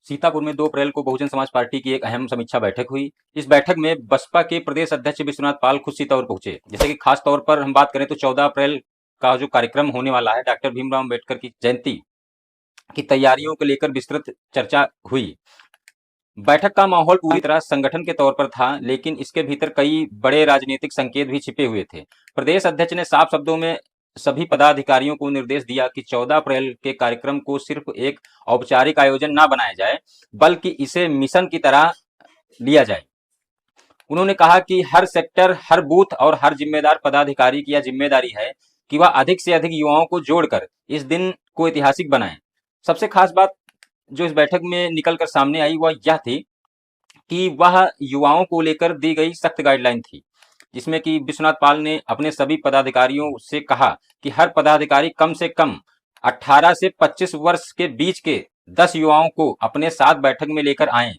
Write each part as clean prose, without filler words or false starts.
सीतापुर में 2 अप्रैल को बहुजन समाज पार्टी की एक अहम समीक्षा बैठक हुई। इस बैठक में बसपा के प्रदेश अध्यक्ष विश्वनाथ पाल खुद सीतापुर पहुंचे। जैसे कि खास तौर पर हम बात करें तो 14 अप्रैल का जो कार्यक्रम होने वाला है, डॉक्टर भीमराव अम्बेडकर की जयंती की तैयारियों को लेकर विस्तृत चर्चा हुई। बैठक का माहौल पूरी तरह संगठन के तौर पर था, लेकिन इसके भीतर कई बड़े राजनीतिक संकेत भी छिपे हुए थे। प्रदेश अध्यक्ष ने साफ शब्दों में सभी पदाधिकारियों को निर्देश दिया कि 14 अप्रैल के कार्यक्रम को सिर्फ एक औपचारिक आयोजन ना बनाया जाए, बल्कि इसे मिशन की तरह लिया जाए। उन्होंने कहा कि हर सेक्टर, हर बूथ और हर जिम्मेदार पदाधिकारी की यह जिम्मेदारी है कि वह अधिक से अधिक युवाओं को जोड़कर इस दिन को ऐतिहासिक बनाएं। सबसे खास बात जो इस बैठक में निकलकर सामने आई वह यह थी कि वह युवाओं को लेकर दी गई सख्त गाइडलाइन थी, जिसमें कि विश्वनाथ पाल ने अपने सभी पदाधिकारियों से कहा कि हर पदाधिकारी कम से कम 18 से 25 वर्ष के बीच के 10 युवाओं को अपने साथ बैठक में लेकर आएं।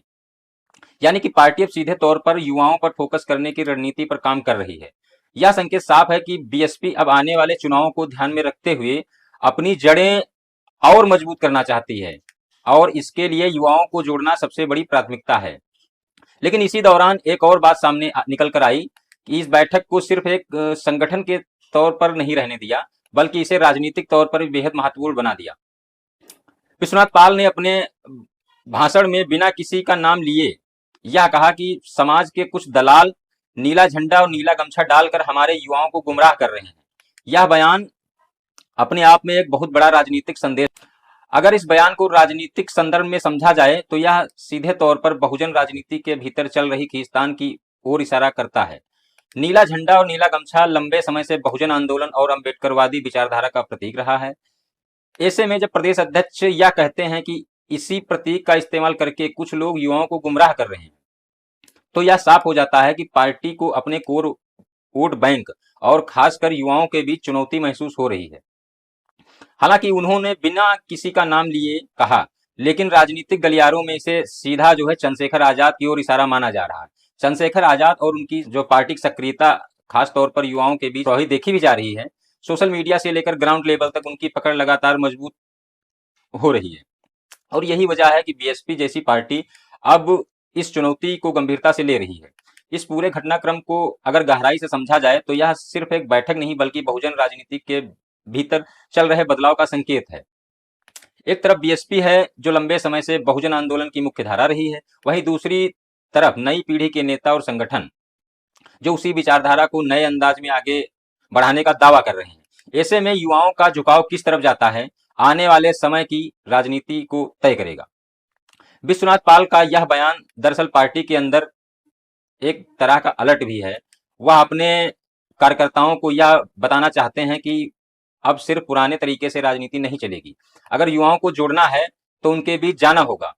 यानी कि पार्टी अब सीधे तौर पर युवाओं पर फोकस करने की रणनीति पर काम कर रही है। यह संकेत साफ है कि बीएसपी अब आने वाले चुनावों को ध्यान में रखते हुए अपनी जड़ें और मजबूत करना चाहती है, और इसके लिए युवाओं को जोड़ना सबसे बड़ी प्राथमिकता है। लेकिन इसी दौरान एक और बात सामने निकल कर आई कि इस बैठक को सिर्फ एक संगठन के तौर पर नहीं रहने दिया, बल्कि इसे राजनीतिक तौर पर भी बेहद महत्वपूर्ण बना दिया। विश्वनाथ पाल ने अपने भाषण में बिना किसी का नाम लिए यह कहा कि समाज के कुछ दलाल नीला झंडा और नीला गमछा डालकर हमारे युवाओं को गुमराह कर रहे हैं। यह बयान अपने आप में एक बहुत बड़ा राजनीतिक संदेश। अगर इस बयान को राजनीतिक संदर्भ में समझा जाए तो यह सीधे तौर पर बहुजन राजनीति के भीतर चल रही खींचतान की ओर इशारा करता है। नीला झंडा और नीला गमछा लंबे समय से बहुजन आंदोलन और अम्बेडकरवादी विचारधारा का प्रतीक रहा है। ऐसे में जब प्रदेश अध्यक्ष यह कहते हैं कि इसी प्रतीक का इस्तेमाल करके कुछ लोग युवाओं को गुमराह कर रहे हैं, तो यह साफ हो जाता है कि पार्टी को अपने कोर वोट बैंक और खासकर युवाओं के बीच चुनौती महसूस हो रही है। हालांकि उन्होंने बिना किसी का नाम लिए कहा, लेकिन राजनीतिक गलियारों में इसे सीधा जो है चंद्रशेखर आजाद की ओर इशारा माना जा रहा है। चंद्रशेखर आजाद और उनकी जो पार्टी सक्रियता खास तौर पर युवाओं के बीच वही देखी भी जा रही है। सोशल मीडिया से लेकर ग्राउंड लेवल तक उनकी पकड़ लगातार मजबूत हो रही है, और यही वजह है कि बीएसपी जैसी पार्टी अब इस चुनौती को गंभीरता से ले रही है। इस पूरे घटनाक्रम को अगर गहराई से समझा जाए तो यह सिर्फ एक बैठक नहीं, बल्कि बहुजन राजनीति के भीतर चल रहे बदलाव का संकेत है। एक तरफ बीएसपी है जो लंबे समय से बहुजन आंदोलन की मुख्य धारा रही है, वहीं दूसरी तरफ नई पीढ़ी के नेता और संगठन जो उसी विचारधारा को नए अंदाज में आगे बढ़ाने का दावा कर रहे हैं। ऐसे में युवाओं का झुकाव किस तरफ जाता है, आने वाले समय की राजनीति को तय करेगा। विश्वनाथ पाल का यह बयान दरअसल पार्टी के अंदर एक तरह का अलर्ट भी है। वह अपने कार्यकर्ताओं को यह बताना चाहते हैं कि अब सिर्फ पुराने तरीके से राजनीति नहीं चलेगी। अगर युवाओं को जोड़ना है तो उनके बीच जाना होगा,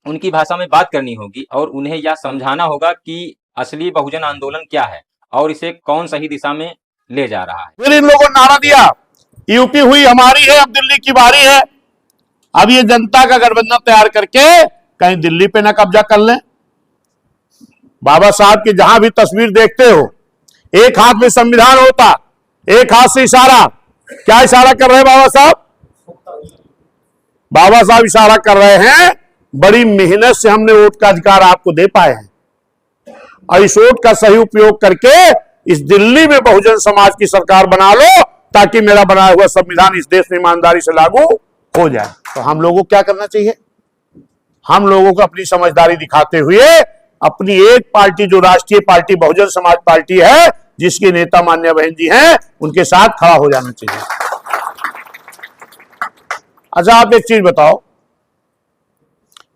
उनकी भाषा में बात करनी होगी और उन्हें यह समझाना होगा कि असली बहुजन आंदोलन क्या है और इसे कौन सही दिशा में ले जा रहा है। फिर इन लोगों ने नारा दिया, यूपी हुई हमारी है, अब दिल्ली की बारी है। अब ये जनता का गठबंधन तैयार करके कहीं दिल्ली पे ना कब्जा कर लें। बाबा साहब की जहां भी तस्वीर देखते हो, एक हाथ में संविधान होता, एक हाथ से इशारा। क्या इशारा कर रहे हैं बाबा साहब? बाबा साहब इशारा कर रहे हैं, बड़ी मेहनत से हमने वोट का अधिकार आपको दे पाए हैं, और इस वोट का सही उपयोग करके इस दिल्ली में बहुजन समाज की सरकार बना लो, ताकि मेरा बनाया हुआ संविधान इस देश में ईमानदारी से लागू हो जाए। तो हम लोगों को क्या करना चाहिए? हम लोगों को अपनी समझदारी दिखाते हुए अपनी एक पार्टी, जो राष्ट्रीय पार्टी बहुजन समाज पार्टी है, जिसके नेता मान्य बहन जी हैं, उनके साथ खड़ा हो जाना चाहिए। अच्छा, आप एक चीज बताओ,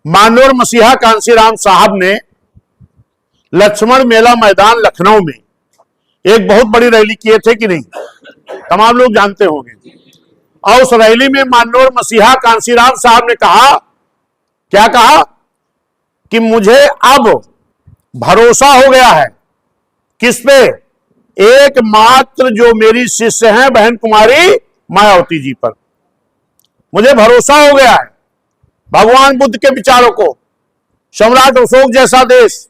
मानवर मसीहा कांसीराम साहब ने लक्ष्मण मेला मैदान लखनऊ में एक बहुत बड़ी रैली किए थे कि नहीं? तमाम लोग जानते होंगे। और उस रैली में मानवर मसीहा कांसीराम साहब ने कहा, क्या कहा? कि मुझे अब भरोसा हो गया है। किस पे? एकमात्र जो मेरी शिष्य हैं बहन कुमारी मायावती जी पर मुझे भरोसा हो गया है। भगवान बुद्ध के विचारों को, सम्राट अशोक जैसा देश,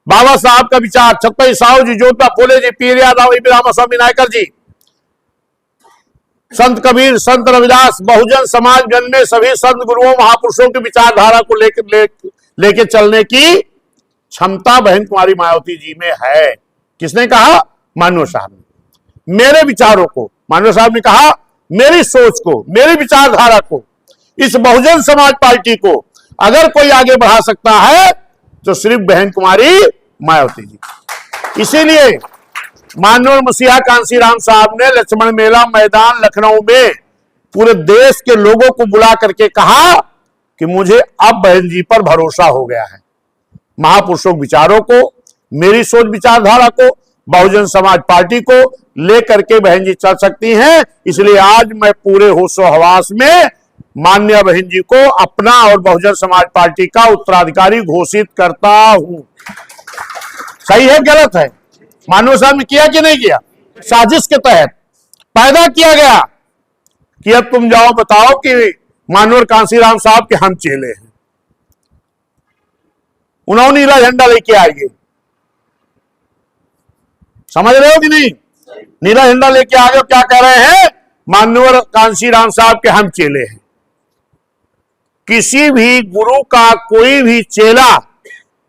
बाबा साहब का विचार, छत्रपति साहू जी, ज्योतिबा फूले जी, पीर यादव, इब्राहिम स्वामी नायकर जी, संत कबीर, संत रविदास, बहुजन समाज गण में सभी संत गुरुओं महापुरुषों की विचारधारा को लेके चलने की क्षमता बहन कुमारी मायावती जी में है। किसने कहा? मानव साहब ने। मेरे विचारों को, मानव साहब ने कहा, मेरी सोच को, मेरी विचारधारा को, इस बहुजन समाज पार्टी को अगर कोई आगे बढ़ा सकता है तो सिर्फ बहन कुमारी मायावती जी। इसीलिए माननीय मसीहा कांसीराम साहब ने लक्ष्मण मेला मैदान लखनऊ में पूरे देश के लोगों को बुला करके कहा कि मुझे अब बहन जी पर भरोसा हो गया है। महापुरुषों विचारों को, मेरी सोच विचारधारा को, बहुजन समाज पार्टी को लेकर के बहन जी चल सकती हैं। इसलिए आज मैं पूरे होशो हवास में माननीय बहन जी को अपना और बहुजन समाज पार्टी का उत्तराधिकारी घोषित करता हूं। सही है गलत है? मानव साहब ने किया कि नहीं किया? साजिश के तहत पैदा किया गया कि अब तुम जाओ बताओ कि मानवर कांसीराम साहब के हम चेले हैं। उन्होंने नीला झंडा लेके आएंगे, समझ रहे हो कि नहीं? नीला झंडा लेके आ गए, क्या कह रहे हैं? मानवर कांसीराम साहब के हम चेले हैं। किसी भी गुरु का कोई भी चेला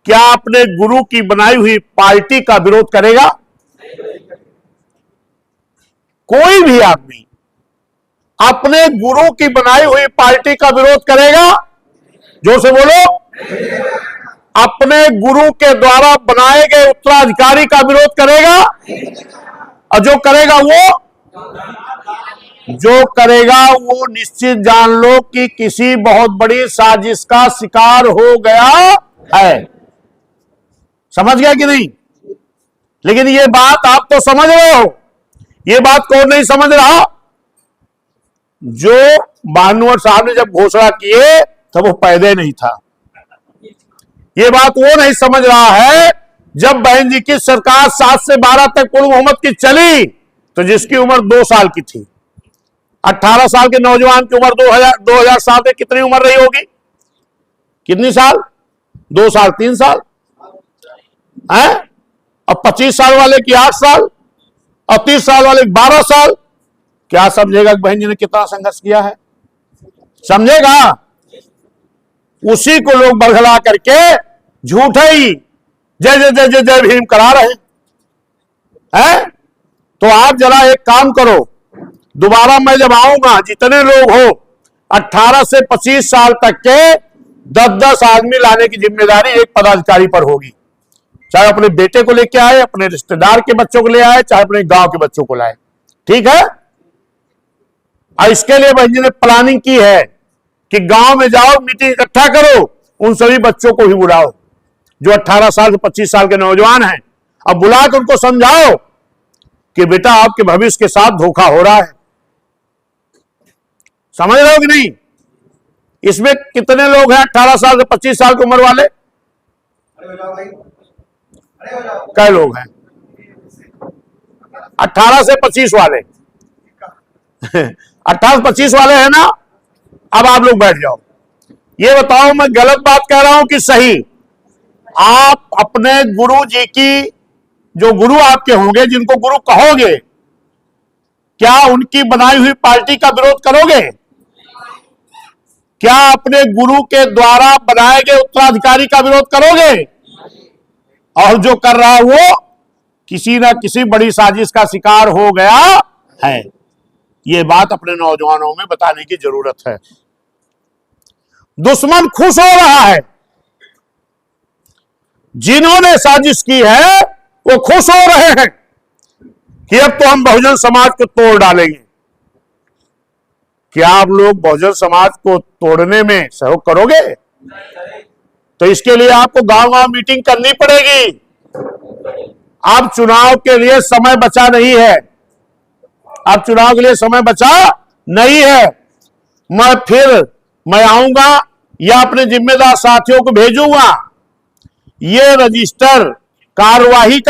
क्या अपने गुरु की बनाई हुई पार्टी का विरोध करेगा? कोई भी आदमी अपने गुरु की बनाई हुई पार्टी का विरोध करेगा? जोर से बोलो। अपने गुरु के द्वारा बनाए गए उत्तराधिकारी का विरोध करेगा? और जो करेगा वो निश्चित जान लो कि किसी बहुत बड़ी साजिश का शिकार हो गया है। समझ गया कि नहीं? लेकिन ये बात आप तो समझ रहे हो, ये बात कौन नहीं समझ रहा? जो भानुवर साहब ने जब घोषणा किए तब वो पैदा नहीं था। ये बात वो नहीं समझ रहा है जब बहन जी की सरकार 7 से 12 तक कुल मोहम्मद की चली तो जिसकी उम्र 2 साल की थी, 18 साल के नौजवान की उम्र 2007 में कितनी उम्र रही होगी? कितनी साल? 2 साल, 3 साल है? अब 25 साल वाले की 8 साल और 30 साल वाले की 12 साल। क्या समझेगा कि बहन जी ने कितना संघर्ष किया है? समझेगा? उसी को लोग बरगला करके झूठे ही जय जय जय जय जय भीम करा रहे हैं। तो आप जरा एक काम करो, दोबारा मैं जब आऊंगा, जितने लोग हो 18 से 25 साल तक के 10-10 आदमी लाने की जिम्मेदारी एक पदाधिकारी पर होगी। चाहे अपने बेटे को लेके आए, अपने रिश्तेदार के बच्चों को ले आए, चाहे अपने गांव के बच्चों को लाए। ठीक है? और इसके लिए बहन जी ने प्लानिंग की है कि गांव में जाओ, मीटिंग इकट्ठा करो, उन सभी बच्चों को भी बुलाओ जो 18 साल से 25 साल के नौजवान हैं। अब बुला कर उनको समझाओ कि बेटा आपके भविष्य के साथ धोखा हो रहा है। समझ रहे हो कि नहीं? इसमें कितने लोग हैं 18 साल से 25 साल की उम्र वाले? कई लोग हैं 18 से 25 वाले? 18 से 25 वाले हैं ना? अब आप लोग बैठ जाओ, ये बताओ मैं गलत बात कह रहा हूं कि सही? आप अपने गुरु जी की, जो गुरु आपके होंगे, जिनको गुरु कहोगे, क्या उनकी बनाई हुई पार्टी का विरोध करोगे? क्या अपने गुरु के द्वारा बनाए गए उत्तराधिकारी का विरोध करोगे? और जो कर रहा है वो किसी ना किसी बड़ी साजिश का शिकार हो गया है। ये बात अपने नौजवानों में बताने की जरूरत है। दुश्मन खुश हो रहा है, जिन्होंने साजिश की है वो खुश हो रहे हैं कि अब तो हम बहुजन समाज को तोड़ डालेंगे। क्या आप लोग बहुजन समाज को तोड़ने में सहयोग करोगे? तो इसके लिए आपको गांव-गांव मीटिंग करनी पड़ेगी। अब चुनाव के लिए समय बचा नहीं है, अब चुनाव के लिए समय बचा नहीं है। मैं आऊंगा या अपने जिम्मेदार साथियों को भेजूंगा, ये रजिस्टर कार्यवाही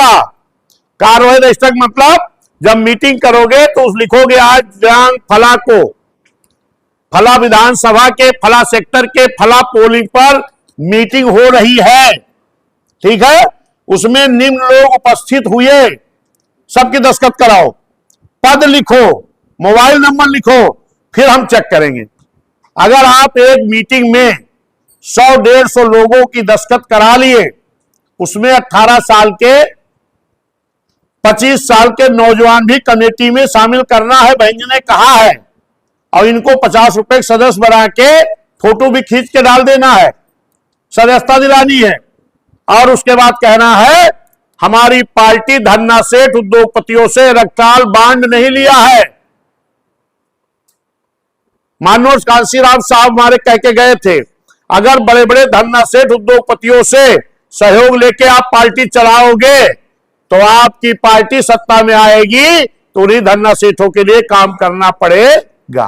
रजिस्टर मतलब जब मीटिंग करोगे तो उस लिखोगे आज दिनांक फला को फला विधानसभा के फला सेक्टर के फला पोलिंग पर मीटिंग हो रही है। ठीक है? उसमें निम्न लोग उपस्थित हुए, सबकी दस्तखत कराओ, पद लिखो, मोबाइल नंबर लिखो, फिर हम चेक करेंगे। अगर आप एक मीटिंग में 100-150 लोगों की दस्तखत करा लिए, उसमें 18 साल के 25 साल के नौजवान भी कमेटी में शामिल करना है, बहन जी ने कहा है, और इनको 50 रुपए सदस्य बना के फोटो भी खींच के डाल देना है, सदस्यता दिलानी है, और उसके बाद कहना है हमारी पार्टी धन्ना सेठ उद्योगपतियों से रखचाल बांड नहीं लिया है। माननीय कांशीराम साहब हमारे कह के गए थे, अगर बड़े बड़े धन्ना सेठ उद्योगपतियों से सहयोग लेके आप पार्टी चलाओगे तो आपकी पार्टी सत्ता में आएगी तो उन्हीं धन्ना सेठों के लिए काम करना पड़ेगा।